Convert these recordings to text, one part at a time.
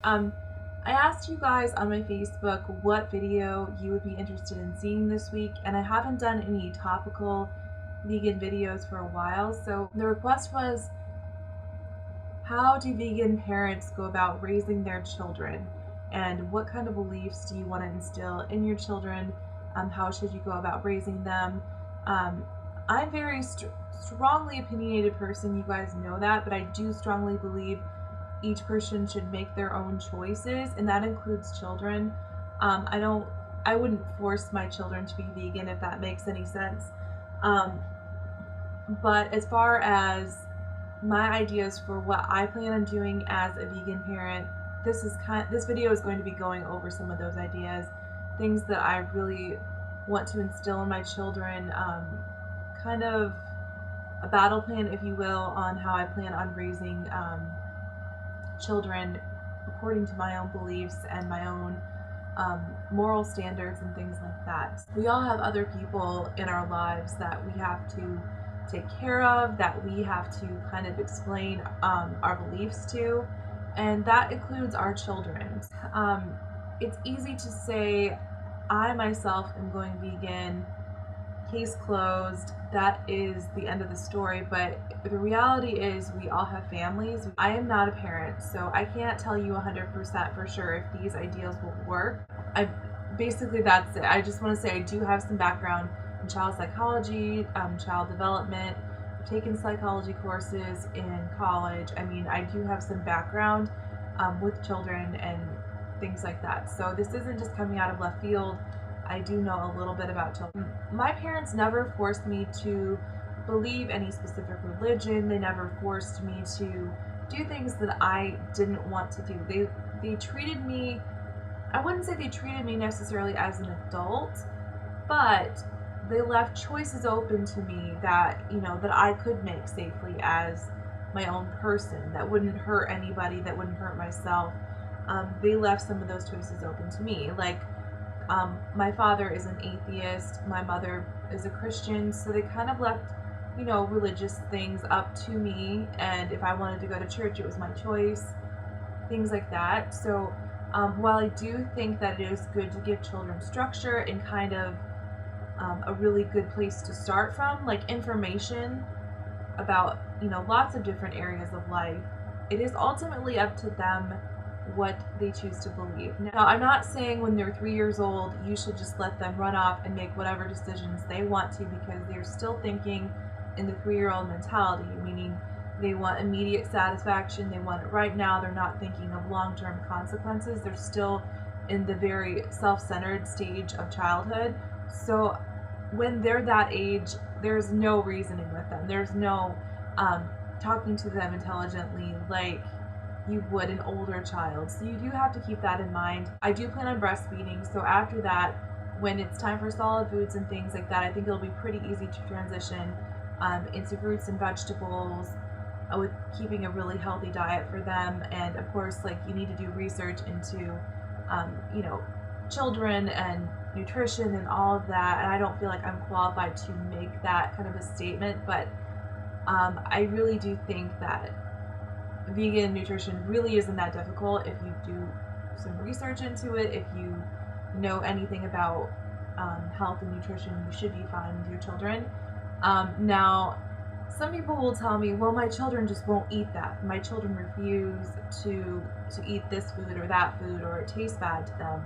Um, I asked you guys on my Facebook what video you would be interested in seeing this week, and I haven't done any topical vegan videos for a while. So the request was, how do vegan parents go about raising their children? And what kind of beliefs do you want to instill in your children? How should you go about raising them? I'm very strongly opinionated person, you guys know that, but I do strongly believe each person should make their own choices, and that includes children. I wouldn't force my children to be vegan, if that makes any sense. Um, but as far as my ideas for what I plan on doing as a vegan parent, this video is going to be going over some of those ideas, things that I really want to instill in my children, kind of a battle plan, if you will, on how I plan on raising children according to my own beliefs and my own moral standards and things like that. We all have other people in our lives that we have to take care of, that we have to kind of explain our beliefs to, and that includes our children. It's easy to say, I myself am going vegan, case closed, that is the end of the story, but the reality is we all have families. I am not a parent, so I can't tell you 100% for sure if these ideas will work. Basically that's it. I just want to say I do have some background in child psychology, child development. I've taken psychology courses in college. I mean, I do have some background with children and things like that. So this isn't just coming out of left field. I do know a little bit about children. My parents never forced me to believe any specific religion. They never forced me to do things that I didn't want to do. They treated me, I wouldn't say they treated me necessarily as an adult, but they left choices open to me that, that I could make safely as my own person, that wouldn't hurt anybody, that wouldn't hurt myself. They left some of those choices open to me. Like, my father is an atheist, my mother is a Christian, so they kind of left, religious things up to me, and if I wanted to go to church, it was my choice, things like that. So while I do think that it is good to give children structure and kind of a really good place to start from, like information about, lots of different areas of life, it is ultimately up to them what they choose to believe. Now, I'm not saying when they're 3 years old, you should just let them run off and make whatever decisions they want to, because they're still thinking in the 3-year-old mentality, meaning they want immediate satisfaction, they want it right now, they're not thinking of long-term consequences, they're still in the very self-centered stage of childhood. So when they're that age, there's no reasoning with them, there's no talking to them intelligently like you would an older child. So you do have to keep that in mind. I do plan on breastfeeding, so after that, when it's time for solid foods and things like that, I think it'll be pretty easy to transition into fruits and vegetables, with keeping a really healthy diet for them. And of course, like, you need to do research into children and nutrition and all of that, and I don't feel like I'm qualified to make that kind of a statement, but I really do think that vegan nutrition really isn't that difficult if you do some research into it. If you know anything about health and nutrition, you should be fine with your children. Now, some people will tell me, well, my children just won't eat that. My children refuse to eat this food or that food, or it tastes bad to them.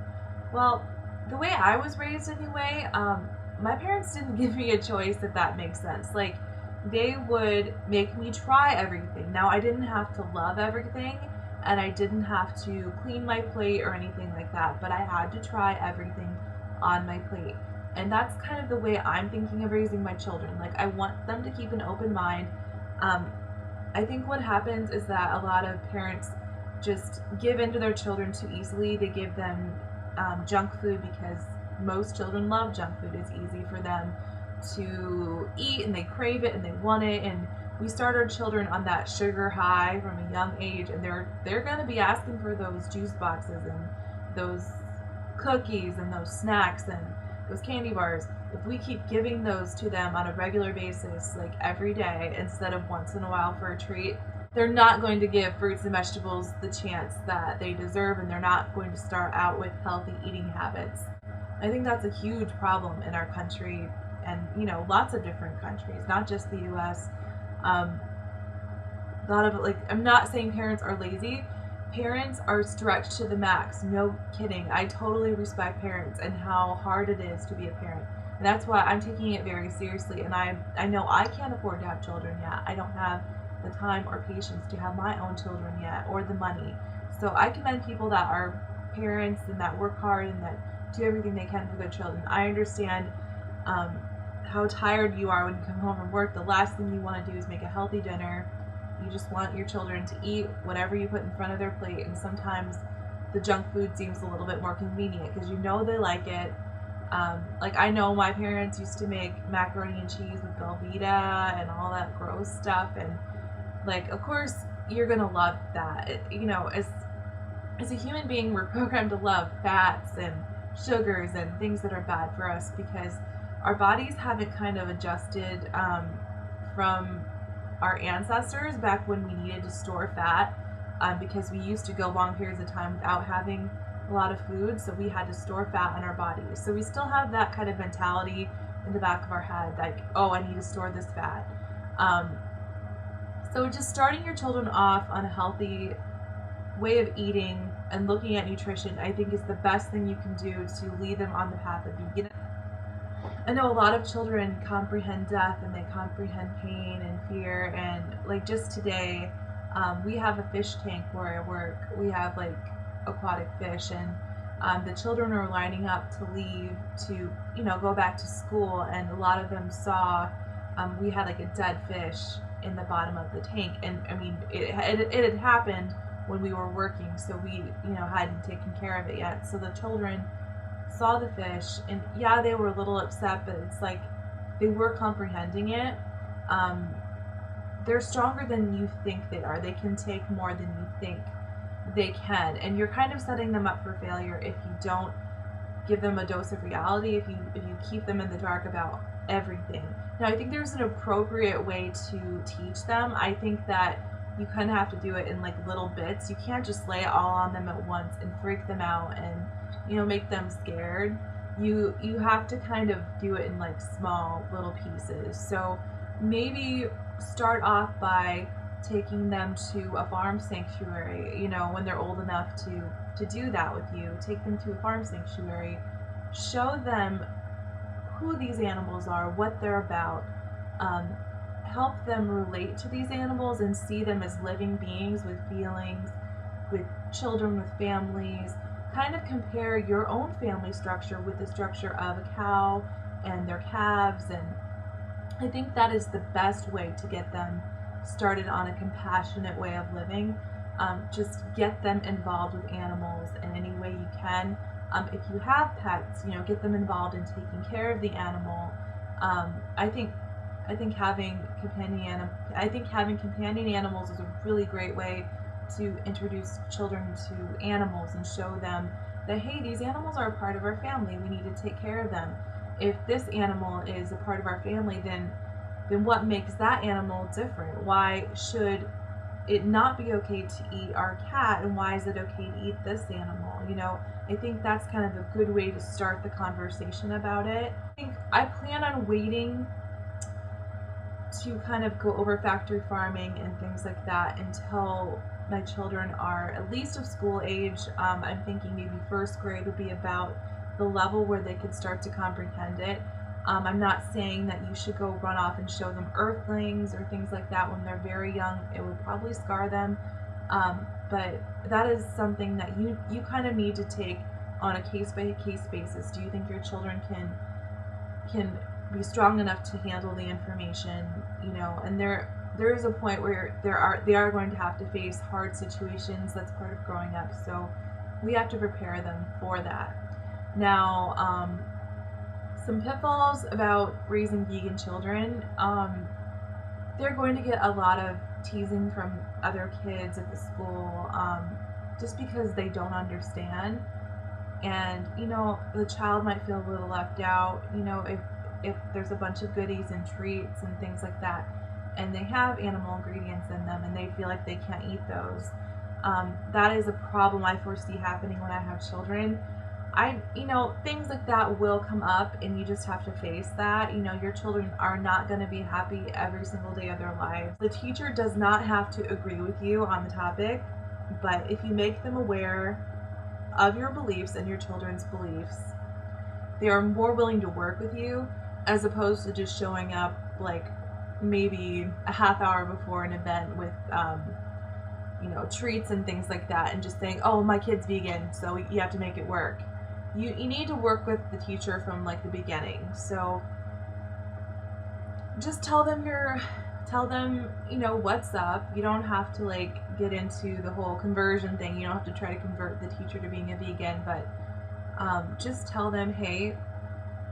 Well, the way I was raised anyway, my parents didn't give me a choice, if that makes sense. Like, they would make me try everything. Now, I didn't have to love everything, and I didn't have to clean my plate or anything like that, but I had to try everything on my plate. And that's kind of the way I'm thinking of raising my children. Like, I want them to keep an open mind. I think what happens is that a lot of parents just give in to their children too easily. They give them junk food because most children love junk food. It's easy for them to eat, and they crave it and they want it, and we start our children on that sugar high from a young age, and they're going to be asking for those juice boxes and those cookies and those snacks and those candy bars. If we keep giving those to them on a regular basis, like every day, instead of once in a while for a treat, they're not going to give fruits and vegetables the chance that they deserve, and they're not going to start out with healthy eating habits. I think that's a huge problem in our country, and lots of different countries, not just the U.S. A lot of it, like, I'm not saying parents are lazy. Parents are stretched to the max. No kidding. I totally respect parents and how hard it is to be a parent. And that's why I'm taking it very seriously. And I know I can't afford to have children yet. I don't have the time or patience to have my own children yet, or the money. So I commend people that are parents and that work hard and that do everything they can for their children. I understand how tired you are when you come home from work. The last thing you want to do is make a healthy dinner. You just want your children to eat whatever you put in front of their plate, and sometimes the junk food seems a little bit more convenient because they like it. Like, I know my parents used to make macaroni and cheese with Velveeta and all that gross stuff, and like, of course you're gonna love that. As a human being, we're programmed to love fats and sugars and things that are bad for us because our bodies haven't kind of adjusted from our ancestors back when we needed to store fat, because we used to go long periods of time without having a lot of food, so we had to store fat in our bodies. So we still have that kind of mentality in the back of our head, like, oh, I need to store this fat. So just starting your children off on a healthy way of eating and looking at nutrition, I think, is the best thing you can do to lead them on the path of vegan. I know a lot of children comprehend death, and they comprehend pain and fear, and like, just today, we have a fish tank where I work. We have like aquatic fish, and the children are lining up to leave to go back to school, and a lot of them saw we had like a dead fish in the bottom of the tank, and I mean, it had happened when we were working, so we hadn't taken care of it yet. So the children saw the fish, and yeah, they were a little upset, but it's like they were comprehending it. They're stronger than you think they are. They can take more than you think they can, and you're kind of setting them up for failure if you don't give them a dose of reality, if you keep them in the dark about everything. Now, I think there's an appropriate way to teach them. I think that you kind of have to do it in like little bits. You can't just lay it all on them at once and freak them out and make them scared. You have to kind of do it in like small little pieces. So maybe start off by taking them to a farm sanctuary, when they're old enough to do that with you. Take them to a farm sanctuary, show them who these animals are, what they're about, help them relate to these animals and see them as living beings with feelings, with children, with families. Kind of compare your own family structure with the structure of a cow and their calves, and I think that is the best way to get them started on a compassionate way of living. Just get them involved with animals in any way you can. If you have pets, get them involved in taking care of the animal. I think having companion animals is a really great way to introduce children to animals and show them that, hey, these animals are a part of our family. We need to take care of them. If this animal is a part of our family, then what makes that animal different? Why should it not be okay to eat our cat, and why is it okay to eat this animal? I think that's kind of a good way to start the conversation about it. I plan on waiting to kind of go over factory farming and things like that until my children are at least of school age. I'm thinking maybe first grade would be about the level where they could start to comprehend it. I'm not saying that you should go run off and show them earthlings or things like that when they're very young. It would probably scar them. But that is something that you kind of need to take on a case-by-case basis. Do you think your children can be strong enough to handle the information? And there is a point where they are going to have to face hard situations. That's part of growing up. So we have to prepare them for that. Now, some pitfalls about raising vegan children. They're going to get a lot of teasing from other kids at the school, just because they don't understand. And, the child might feel a little left out, if there's a bunch of goodies and treats and things like that. and they have animal ingredients in them and they feel like they can't eat those. That is a problem I foresee happening when I have children. Things like that will come up and you just have to face that. Your children are not going to be happy every single day of their lives. The teacher does not have to agree with you on the topic, but if you make them aware of your beliefs and your children's beliefs, they are more willing to work with you as opposed to just showing up like maybe a half hour before an event with treats and things like that and just saying, oh, my kid's vegan, so you have to make it work. You need to work with the teacher from like the beginning. So just tell them what's up. You don't have to like get into the whole conversion thing. You don't have to try to convert the teacher to being a vegan, but just tell them, hey,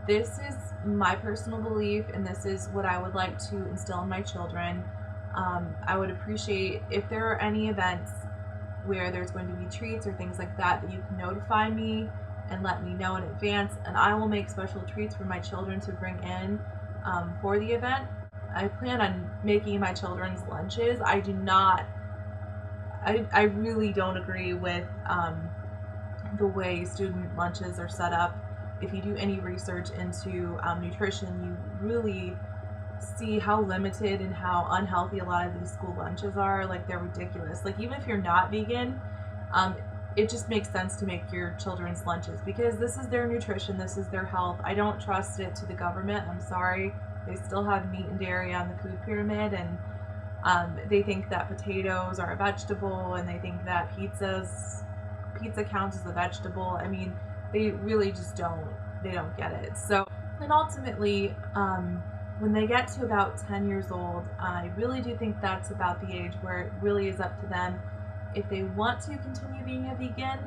this is my personal belief and this is what I would like to instill in my children. I would appreciate if there are any events where there's going to be treats or things like that you can notify me and let me know in advance, and I will make special treats for my children to bring in for the event. I plan on making my children's lunches. I really don't agree with the way student lunches are set up. If you do any research into nutrition, you really see how limited and how unhealthy a lot of these school lunches are. Like, they're ridiculous. Like, even if you're not vegan, it just makes sense to make your children's lunches because this is their nutrition, this is their health. I don't trust it to the government. I'm sorry. They still have meat and dairy on the food pyramid, and they think that potatoes are a vegetable, and they think that pizza counts as a vegetable. I mean, they really just don't get it. So, and ultimately, when they get to about 10 years old, I really do think that's about the age where it really is up to them if they want to continue being a vegan,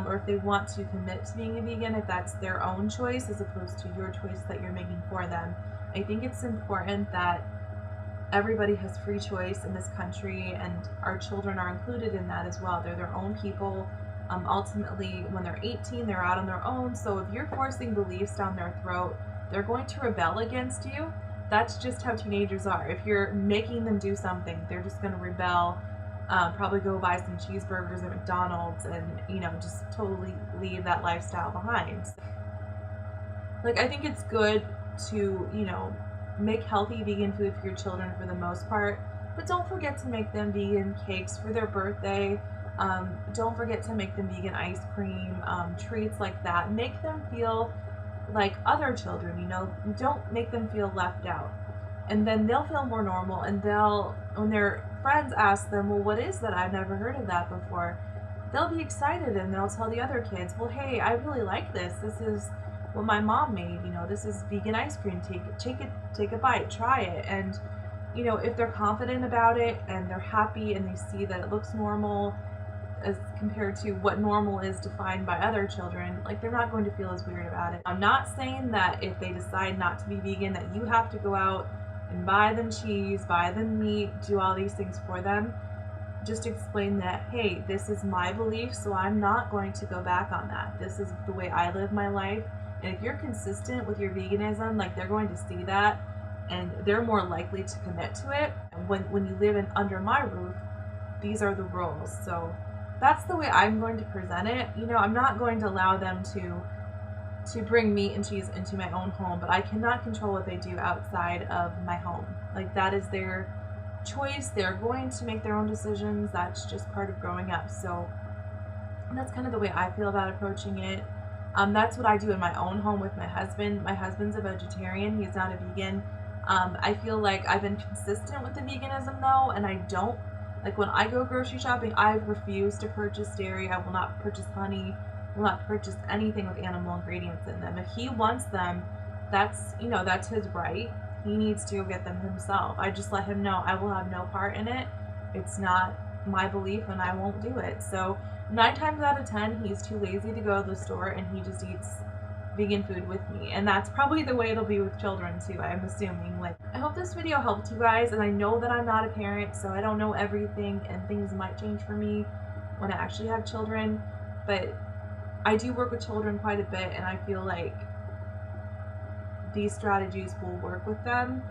or if they want to commit to being a vegan, if that's their own choice as opposed to your choice that you're making for them. I think it's important that everybody has free choice in this country, and our children are included in that as well. They're their own people. Ultimately, when they're 18, they're out on their own. So if you're forcing beliefs down their throat, they're going to rebel against you. That's just how teenagers are. If you're making them do something, they're just going to rebel, probably go buy some cheeseburgers at McDonald's and, just totally leave that lifestyle behind. Like, I think it's good to, make healthy vegan food for your children for the most part, but don't forget to make them vegan cakes for their birthday. Don't forget to make them vegan ice cream, treats like that. Make them feel like other children, don't make them feel left out. And then they'll feel more normal, and when their friends ask them, well, what is that? I've never heard of that before. They'll be excited and they'll tell the other kids, well, hey, I really like this. This is what my mom made. This is vegan ice cream. Take a bite, try it. And, if they're confident about it and they're happy and they see that it looks normal as compared to what normal is defined by other children, like, they're not going to feel as weird about it. I'm not saying that if they decide not to be vegan that you have to go out and buy them cheese, buy them meat, do all these things for them. Just explain that, hey, this is my belief, so I'm not going to go back on that. This is the way I live my life. And if you're consistent with your veganism, like, they're going to see that and they're more likely to commit to it. And when you live under my roof, these are the rules. So that's the way I'm going to present it. I'm not going to allow them to bring meat and cheese into my own home, but I cannot control what they do outside of my home. Like, that is their choice. They're going to make their own decisions. That's just part of growing up. So that's kind of the way I feel about approaching it. That's what I do in my own home with my husband. My husband's a vegetarian. He's not a vegan. I feel like I've been consistent with the veganism though, and I don't, like, when I go grocery shopping, I refuse to purchase dairy. I will not purchase honey. I will not purchase anything with animal ingredients in them. If he wants them, that's his right. He needs to go get them himself. I just let him know I will have no part in it. It's not my belief and I won't do it. So 9 times out of 10, he's too lazy to go to the store and he just eats vegan food with me. And that's probably the way it'll be with children too, I'm assuming. Like, I hope this video helped you guys, and I know that I'm not a parent, so I don't know everything and things might change for me when I actually have children, but I do work with children quite a bit, and I feel like these strategies will work with them.